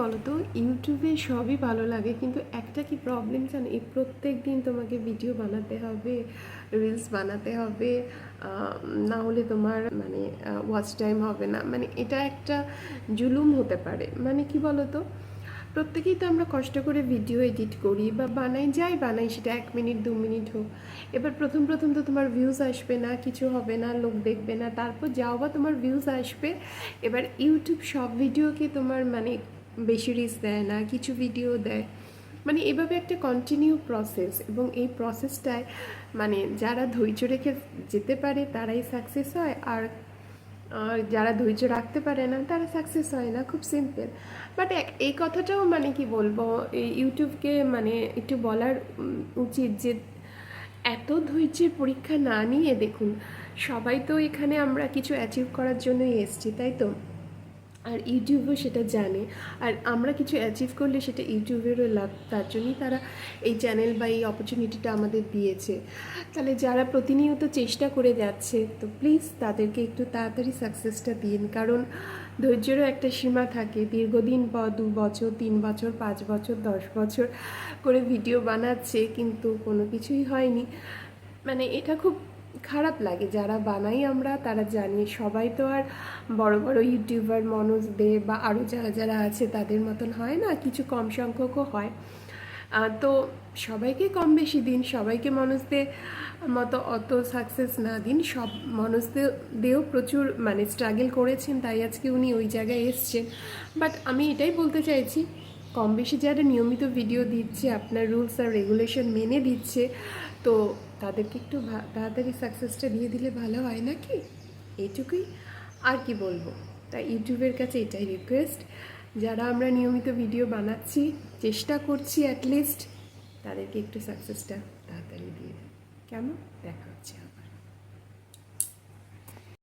বলো তো, ইউটিউবে সবই ভালো লাগে, কিন্তু একটা কি প্রবলেম জানো, এই প্রত্যেক দিন তোমাকে ভিডিও বানাতে হবে, রিলস বানাতে হবে, না হলে তোমার মানে ওয়াচ টাইম হবে না। মানে এটা একটা জুলুম হতে পারে। মানে কি বলো তো, প্রত্যেকেই তো আমরা কষ্ট করে ভিডিও এডিট করি বা বানাই, যাই বানাই সেটা 1 মিনিট 2 মিনিট হোক। এবার প্রথম প্রথম তো তোমার ভিউজ আসবে না, কিছু হবে না, লোক দেখবে না, তারপর যাও বা তোমার ভিউজ আসবে। এবার ইউটিউব সব ভিডিওকে তোমার মানে বেশি রিচ দেয় না, কিছু ভিডিও দেয়। মানে এভাবে একটা কন্টিনিউ প্রসেস, এবং এই প্রসেসটায় মানে যারা ধৈর্য রেখে যেতে পারে তারাই সাকসেস হয়, আর যারা ধৈর্য রাখতে পারে না তারা সাকসেস হয় না। খুব সিম্পল। বাট এই কথাটাও মানে কি বলবো, এই ইউটিউবকে মানে একটু বলার উচিত যে এত ধৈর্যের পরীক্ষা না নিয়ে দেখুন, সবাই তো এখানে আমরা কিছু অ্যাচিভ করার জন্যই এসেছি, তাই তো? আর ইউটিউবও সেটা জানে। আর আমরা কিছু অ্যাচিভ করলে সেটা ইউটিউবেরও লাভ, তার জন্যই তারা এই চ্যানেল বা এই অপরচুনিটিটা আমাদের দিয়েছে। তাহলে যারা প্রতিনিয়ত চেষ্টা করে যাচ্ছে, তো প্লিজ তাদেরকে একটু তাড়াতাড়ি সাকসেসটা দিন, কারণ ধৈর্যেরও একটা সীমা থাকে। দীর্ঘদিন পর 2 বছর 3 বছর 5 বছর 10 বছর করে ভিডিও বানাচ্ছে, কিন্তু কোনো কিছুই হয়নি। মানে এটা খুব খারাপ লাগে। যারা বানাই আমরা তারা জানি, সবাই তো আর বড় বড় ইউটিউবার মনোজ দে বা আরও যারা যারা আছে তাদের মতন হয় না, কিছু কম সংখ্যকও হয়। তো সবাইকে কম বেশি দিন, সবাইকে মনোজদের মতো অত সাকসেস না দিন। সব মনোজদেরও প্রচুর মানে স্ট্রাগল করেছেন, তাই আজকে উনি ওই জায়গায় এসছেন। বাট আমি এটাই বলতে চাইছি, কম বেশি যারা নিয়মিত ভিডিও দিচ্ছে, আপনার রুলস আর রেগুলেশন মেনে দিচ্ছে, তো তাদেরকে একটু তাড়াতাড়ি সাকসেসটা দিয়ে দিলে ভালো হয় নাকি? এইটুকুই। আর কি বলবো। তাই ইউটিউবের কাছে এটাই রিকোয়েস্ট, যারা আমরা নিয়মিত ভিডিও বানাচ্ছি, চেষ্টা করছি অ্যাটলিস্ট, তাদেরকে একটু সাকসেসটা তাড়াতাড়ি দিয়ে দেন। কেমন? দেখা হচ্ছে আবার।